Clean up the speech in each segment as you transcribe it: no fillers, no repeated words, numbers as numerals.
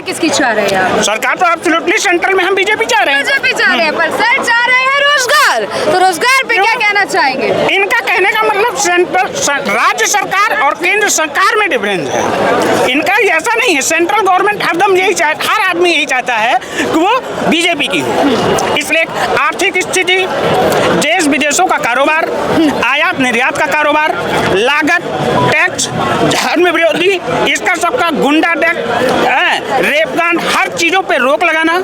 किसकी चाह रहे हैं आप? सरकार तो एब्सोल्युटली सेंट्रल में हम बीजेपी चाह रहे हैं। बीजेपी चाह रहे हैं, पर सर चाह रहे हैं रोजगार, तो रोजगार पे क्या कहना चाहेंगे? इनका कहने का मतलब राज्य सरकार और केंद्र सरकार में डिफरेंस है। इनका ऐसा नहीं है, सेंट्रल गवर्नमेंट हरदम यही चाहता, हर आदमी यही चाहता है कि वो बीजेपी की हो। इसलिए आर्थिक स्थिति, देश विदेशों का कारोबार, आयात निर्यात का कारोबार, लागत, टैक्स, धर्म विरोधी, इसका सबका गुंडा टैक्स, रेप कांड, हर चीजों पे रोक लगाना,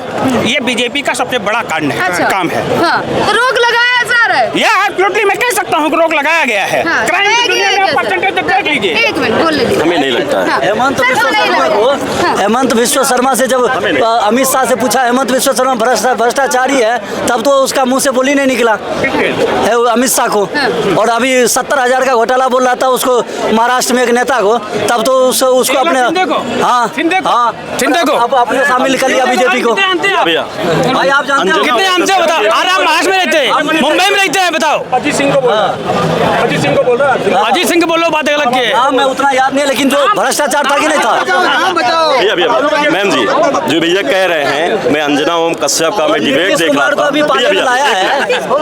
ये बीजेपी का सबसे बड़ा काम है। हाँ, तो रोक लगाया जा रहा है। यह एब्सोल्युटली मैं कह सकता हूँ कि रोक लगाया गया है। हाँ, क्राइम की दुनिया में परसेंटेज देख लीजिए। एक मिनट बोल लीजिए। हमें नहीं लगता है। हेमंत विश्व शर्मा से जब अमित शाह से पूछा हेमंत विश्व शर्मा भ्रष्टाचारी है, तब तो उसका मुंह से बोली नहीं निकला अमित शाह को। और अभी 70,000 का घोटाला बोल रहा था उसको महाराष्ट्र में एक नेता को, तब तो उसको अपने अपने शामिल कर लिया बीजेपी को। भाई आप जानते हो कितने जानते हो बताओ? आप महाराष्ट्र में रहते हैं, मुंबई में रहते हैं, बताओ। अजीत सिंह को बोल रहा है। अजीत सिंह को बोलो, बात अलग की है। हाँ, मैं उतना याद नहीं है, लेकिन जो भ्रष्टाचार था कि नहीं था। मैम जी, जो भैया कह रहे हैं, मैं अंजना ओम कश्यप का मैं डिबेट देख रहा था।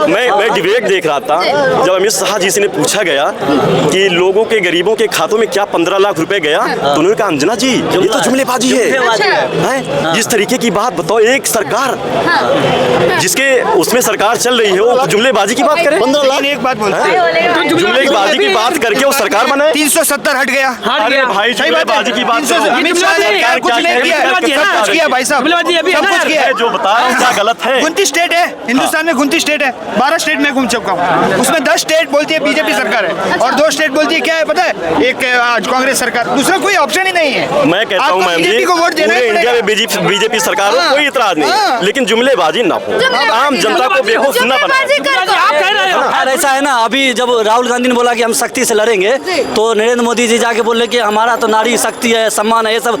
मैं डिबेट देख रहा था, जब अमित शाह जी से ने पूछा गया कि लोगों के गरीबों के खातों में क्या 15 लाख रुपए गया, तो उन्होंने कहा अंजना जी ये तो जुमलेबाजी है। जिस तरीके की बात बताओ, एक सरकार जिसके उसमें सरकार चल रही है वो जुमलेबाजी की बात करे। 15 लाख एक बात बोलते हैं, जुमलेबाजी की बात करके वो सरकार बनाए। 370 हट गया। अरे भाई जुमलेबाजी की बात अमित शाह ने कुछ नहीं किया, सब कुछ किया भाई साहब, सब कुछ किया। जो बता रहा हूँ क्या गलत है। 29 स्टेट है हिंदुस्तान में, 29 स्टेट है, 12 स्टेट में घूम चुका हूँ। उसमें 10 स्टेट बोलती है बीजेपी सरकार है और 2 स्टेट बोलती है क्या है पता है, एक आज कांग्रेस सरकार, दूसरा कोई ऑप्शन ही नहीं है। मैं कहता हूँ मैम जी, पूरे इंडिया में बीजेपी सरकार हो, कोई इतराज नहीं, लेकिन जुमलेबाजी ना हो, आम जनता को बेवकूफ न बनाए। ऐसा है ना, अभी जब राहुल गांधी ने बोला कि हम सख्ती से लड़ेंगे, तो नरेंद्र मोदी जी जाके बोले कि हमारा तो नारी शक्ति है, सम्मान है, ये सब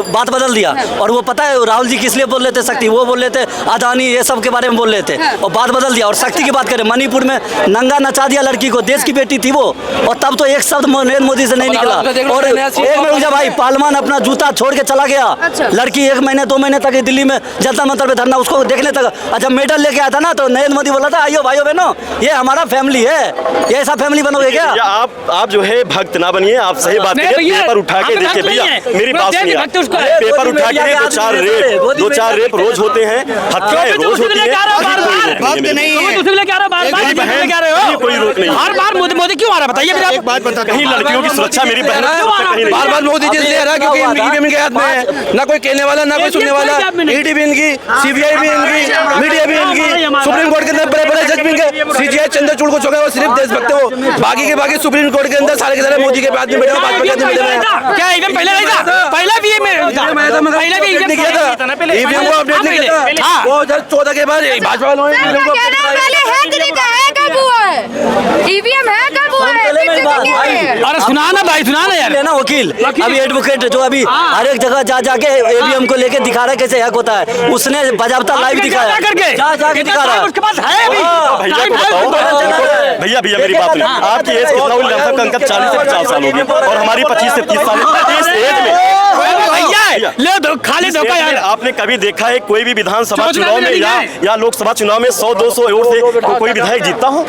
बात बदल दिया। और वो पता है राहुल जी किस लिए बोल रहे थे शक्ति, वो बोल रहे थे अदानी ये सब के बारे में बोल रहे थे, और बात बदल दिया और शक्ति की बात करें। मणिपुर में नंगा नचा दिया लड़की को, देश की बेटी थी वो, और तब तो एक शब्द नरेंद्र मोदी से नहीं निकला। और एक मिनट जब भाई पालमान अपना जूता छोड़ के चला गया, लड़की 1 महीने 2 महीने तक दिल्ली में जनता मंदिर पे धरना, उसको देखने तक जब मेडल लेके आया था ना, तो नरेंद्र मोदी बोला था आइयो भाइयों बहनों, ये हमारा फैमिली है, ये ऐसा फैमिली बनोगे क्या? आप जो है भक्त ना बनिए, आप सही बात करिए। पेपर उठा के देखिए भैया, मेरी बात सुनिए, पेपर उठा के 2-4 रेप रोज होते हैं, हत्याएं रोज होती है, कोई रोक नहीं। हर बार मोदी क्यों आ रहा है बताइए? एक बात बता, कहीं लड़कियों की सुरक्षा मेरी बहन बार बार मोदी जी ले रहा है, क्योंकि ईवीएम के हाथ में है, ना कोई कहने वाला ना कोई सुनने वाला। ईडी भी इनकी, सीबीआई भी इनकी, मीडिया भी इनकी, सुप्रीम कोर्ट के अंदर बड़े बड़े जज भी इनके, सीजीआई चंद्रचूड़ को छोड़ा वो सिर्फ देशभक्त हो, बाकी के बाकी सुप्रीम कोर्ट के अंदर सारे के सारे मोदी के बाद में बैठे हो, भाजपा के आदमी बैठे हैं। क्या ईवीएम पहले नहीं था? पहले भी ईवीएम नहीं किया था, ईवीएम को अपडेट नहीं किया था। 2014 के बाद भाजपा वालों ने ईवीएम को ईवीएम है कब हुआ है? अरे सुना ना भाई, सुना ना यार। ना वकील अभी एडवोकेट जो अभी हर एक जगह जा जाके ईवीएम को लेके दिखा रहा है कैसे हैक होता है, उसने बाजाबता लाइव दिखाया जाके दिखा रहा है। उसके पास है अभी। भैया मेरी बात सुनिए, आपकी एज कितना हुई? लगभग अंकल 40 से 50 साल होगी और हमारी 25 से 30 साल। इस एज में खाली धोखा यार। आपने कभी देखा है कोई भी विधानसभा चुनाव में या लोकसभा चुनाव में 100-200 वोट से कोई विधायक जीतता हो?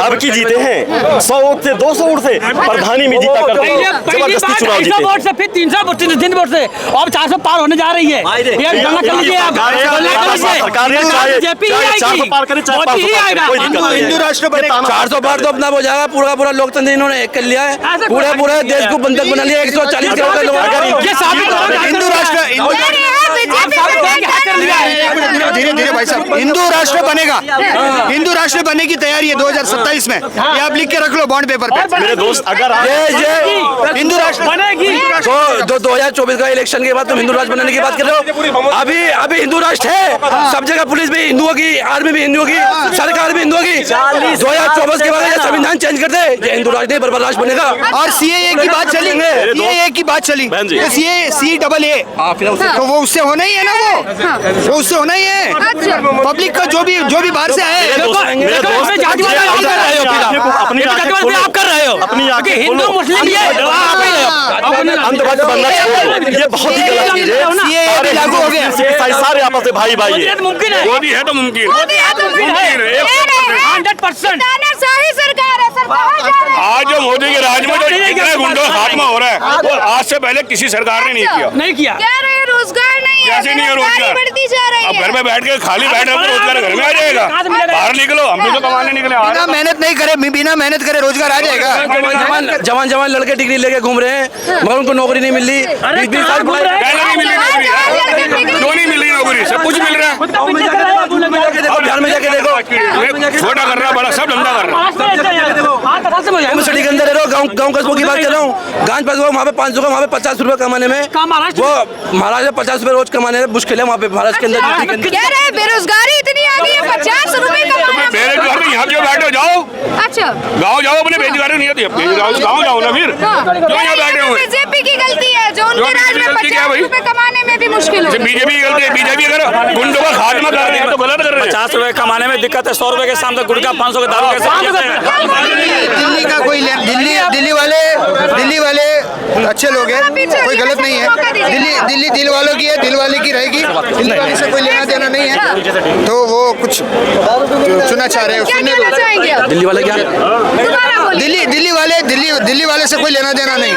अब की जीते हैं 100 वोट से, 200 वोट से, प्रधानी में जीता करते हैं, जबरदस्ती चुनाव जीते। वोट से फिर 300 वोट से 3 वोट से अब 400 पार होने जा रही है। हिंदू राष्ट्र बनेगा, 400 पार तो अपना हो जाएगा। पूरा पूरा लोकतंत्र इन्होंने एक कर लिया है, पूरे देश को बंधक बना लिया। 140 करोड़ लोग हिंदू राष्ट्र, धीरे भाई साहब, हिंदू राष्ट्र बनेगा, हिंदू राष्ट्र बनने की तैयारी है 2027 में, ये आप लिख के रख लो बॉन्ड पेपर पे। मेरे दोस्त, अगर हिंदू राष्ट्र बनेगी 2024 का इलेक्शन के बाद तुम हिंदू राष्ट्र बनने की बात कर रहे हो। अभी हिंदू राष्ट्र है, सब जगह पुलिस भी हिंदुओं की, आर्मी भी हिंदुओं की, सरकार भी हिंदुओं की। 2024 के बाद संविधान चेंज कर दे, ये हिंदू राष्ट्र नहीं बर्बाद राष्ट्र बनेगा। और सीएए की बात चली, सीएए की बात चली, CAA, तो वो उससे होना ही है ना, वो उससे होना ही है। पब्लिक का जो भी बाहर से आए, आप कर रहे हो अपनी आंखें हिंदू मुस्लिम ये अंतवाद बनना छोड़ो, ये बहुत ही गलत चीज है। सारे लागू हो गया। सिख ईसाई सारे आपस में भाई भाई है। मुमकिन है, मोदी है तो मुमकिन मोदी है तो मुमकिन है। 100%। शाही सरकार है, सर कहाँ जा रहे हैं? आज जो मोदी के राज में जो इतने गुंडों का खात्मा हो रहा है वो आज से पहले किसी सरकार ने नहीं किया। नहीं किया। कह रहे हैं रोजगार नहीं है, कैसे नहीं है बेरोजगारी रोजगार? बढ़ती जा रही अब है। घर में बैठ के खाली बैठ रहे तो रोजगार घर में आ जाएगा। बाहर निकलो, हम भी तो कमाने निकले आ रहे हैं। मेहनत नहीं करे, बिना मेहनत करे रोजगार आ जाएगा। जवान लड़के डिग्री लेके घूम रहे हैं मगर उनको नौकरी नहीं मिल रही। 20 साल पढ़ाई पहले नहीं मिली नौकरी, क्यों नहीं मिल रही नौकरी? सब कुछ मिल रहा है। बिहार में जाके देखो, छोटा कर रहा बड़ा सब धंधा कर रहा है। तुम सिटी के अंदर रहो, गाँव कस्बों की बात कर रहा हूँ। गांज पास वहाँ पे 500 का, वहाँ पे 50 रुपए कमाने में, वो महाराष्ट्र में 50 रुपए रोज कमाने में मुश्किल है। वहाँ पे महाराष्ट्र के अंदर कह रहे हैं बेरोजगारी इतनी आ गई है, 50 रुपए कमाना। बेरोजगार में यहाँ क्यों बैठे? जाओ अच्छा, गाँव जाओ, अपने बेरोजगारी नहीं होती। गाँव जाओ ना फिर, क्यों यहाँ बैठे हुए? बीजेपी की गलती है जो उनके राज में गलती क्या है 50 भाई? रुपए कमाने में भी मुश्किल हो। बीजेपी की गलती है। बीजेपी अगर गुंडों का खात्मा कर रही है तो गलत कर रहे हैं। 50 रुपए कमाने में दिक्कत है, 100 रुपए के सामने गुटखा 500 के दारू कैसे दिल्ली का कोई दिल्ली वाले अच्छे लोग हैं, कोई गलत नहीं है। दिल्ली दिल वालों की है, दिल वाले की रहेगी। दिल्ली वाले से कोई लेना देना नहीं है, तो वो कुछ चुना चाह रहे हैं। क्या कहना चाहेंगे आप? दिल्ली वाले क्या? दोबारा बोलिए। दिल्ली वाले से कोई लेना देना नहीं।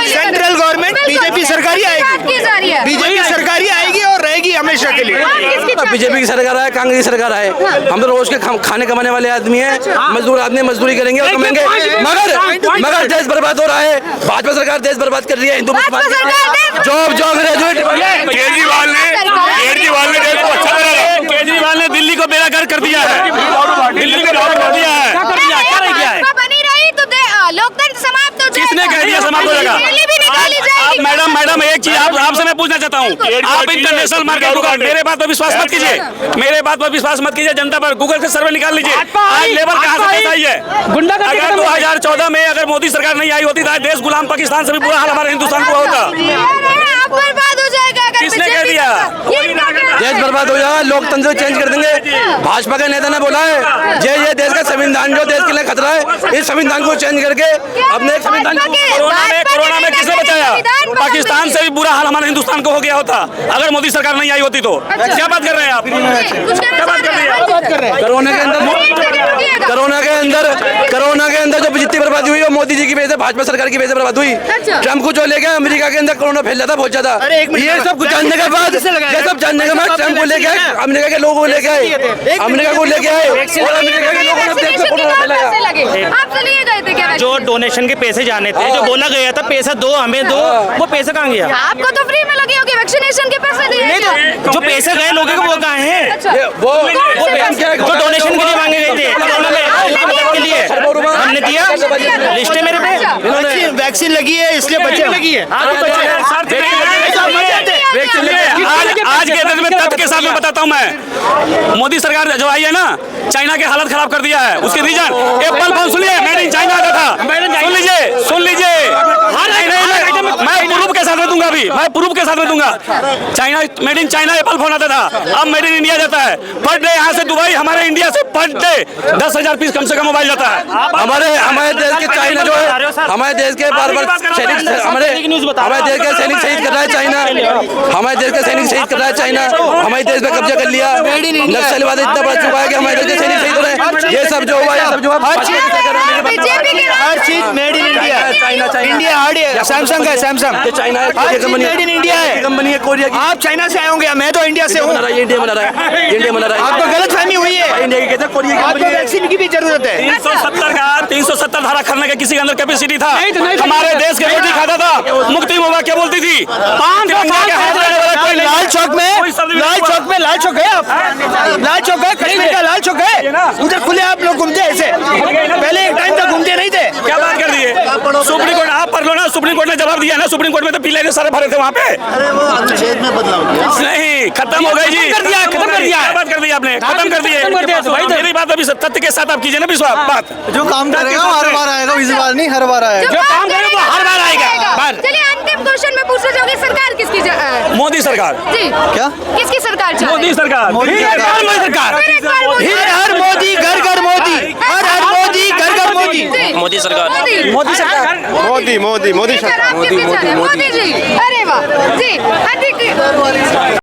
सेंट्रल गवर्नमेंट बीजेपी सरकार ही बात की जा रही है। बीजेपी सरकार ही आएगी और रहेगी हमेशा के लिए। आप किसकी चाहते हैं? बीजेपी की सरकार आए, कांग्रेस की सरकार आए, हम तो रोज के खाने कमाने वाले आदमी हैं। मजदूर आदमी मजदूरी करेंगे और कमाएंगे, मगर देश बर्बाद हो रहा है। भाजपा सरकार देश बर्बाद कर रही है। हिंदू जॉब ग्रेजुएट केजरीवाल ने देश को अच्छा करा। केजरीवाल ने दिल्ली को बेरागर कर दिया है, दिल्ली को बेरागर कर दिया है। बनी रही तो लोकतंत्र समाप्त हो जाएगा। किसने कह दिया समाप्त हो जाएगा? रैली भी निकाली जाएगी। मैडम एक चीज आपसे मैं पूछना चाहता हूँ, आप इंटरनेशनल मार्केट दुकान, मेरे बात पर विश्वास मत कीजिए, मेरे बात पर विश्वास मत कीजिए। जनता पर गूगल से सर्वे निकाल लीजिए, आज लेबर कहाँ से पैसा आई है। अगर 2014 में अगर मोदी सरकार नहीं आई होती तो देश गुलाम पाकिस्तान से भी बुरा हाल हमारे हिंदुस्तान को होता। आप बर्बाद हो जाएगा अगर किसने बीजेपी कह दिया? देश बर्बाद हो जाएगा, लोकतंत्र चेंज कर देंगे। भाजपा के नेता ने बोला है ये देश का संविधान जो देश के लिए खतरा है, इस संविधान को चेंज करके अपने एक संविधान कोरोना में किसने बचाया? पाकिस्तान से भी बुरा हाल हमारे हिंदुस्तान को हो गया होता अगर मोदी सरकार नहीं आई होती तो। क्या बात कर रहे हैं आप? क्या बात कर रहे हैं? कोरोना के अंदर जो जितनी बर्बादी हुई वो मोदी जी की वजह से, भाजपा सरकार की वजह से बर्बाद हुई। ट्रम्प को जो लेके अमेरिका के अंदर कोरोना फैल जाता बहुत ज्यादा। ये सब कुछ जानने के बाद ट्रम्प को लेके आए, अमेरिका के लोगों को लेके आए, अमेरिका को लेके आए और अमेरिका के लोगों ने देश को कोरोना फैलाया। आपसे लिए गए थे क्या? जो डोनेशन के पैसे जाने थे, जो बोला गया था पैसा दो हमें दो, वो पैसा कहाँ गया? आपको तो फ्री में लगे होंगे, वैक्सीनेशन के पैसे दिए नहीं तो जो पैसे गए लोगों को वो कहाँ है? अच्छा, वो जो डोनेशन के लिए मांगे गए थे कोरोना में के लिए हमने दिया, लिस्ट है मेरे पे। वैक्सीन लगी है इसलिए बचे लगी है। आज के दिन में तथ्य के साथ में बताता हूँ मैं, मोदी सरकार जो आई है ना, चाइना की हालत खराब कर दिया है। उसके रीजन एप्पल फोन सुनिए, मेड इन चाइना का था। सुन लीजिए मैं प्रूफ के साथ में दूंगा, अभी मैं प्रूफ के साथ में दूंगा। China made in China Apple phone आता था, अब मेड इन इंडिया जाता है। पर डे यहाँ से दुबई, हमारे इंडिया से पर डे 10,000 पीस कम से कम मोबाइल जाता है। हमारे देश के चाइना जो है, हमारे देश के हमारे देश के सैनिक शहीद कर रहा है चाइना, हमारे देश के सैनिक शहीद कर रहा है चाइना, हमारे देश पे कब्जा कर लिया। नक्सलवाद इतना बढ़ चुका है कि हमारे देश के सैनिक शहीद हो रहे हैं। ये सब जो हुआ है, सब जो हर चीज made in India. India Samsung है, Samsung China made in India है, कंपनी है कोरिया की। आप चाइना से आए होंगे, मैं तो इंडिया से हूँ। इंडिया बना रहा है, आपको गलत फहमी हुई है। इंडिया की कहते हैं कोरिया की, आपको वैक्सीन की भी जरूरत है। 370 धारा करने का किसी के अंदर कैपेसिटी था। हमारे देश के रोटी खाता था, मुक्ति मोहब्बत क्या बोलती थी? लाल चौक है, आप लाल चौक है, कश्मीर का लाल चौक है, उधर खुले आप लोग घूमते ऐसे, पहले एक टाइम तक घूमते नहीं थे। क्या बात कर दिए? सुप्रीम कोर्ट आप पढ़ लो ना, सुप्रीम कोर्ट ने जवाब दिया ना, सुप्रीम कोर्ट में तो पीले सारे भरे थे वहाँ पे। नहीं, खत्म हो गई जी, खत्म कर दिया। क्या बात कर दी आपने? खत्म कर दिए। मेरी बात अभी तथ्य के साथ आप कीजिए ना विश्वास। बात जो काम करेगा हर बार आएगा, इस बार नहीं हर बार आएगा। जो काम करेगा हर बार आएगा। चलिए अंतिम क्वेश्चन में पूछना चाहूंगी, सरकार किसकी? मोदी सरकार। जी क्या? किसकी सरकार? मोदी सरकार। मोदी सरकार। हर मोदी घर घर मोदी, हर मोदी घर घर मोदी। मोदी सरकार। मोदी सरकार। मोदी मोदी जी, अरे वाह जी।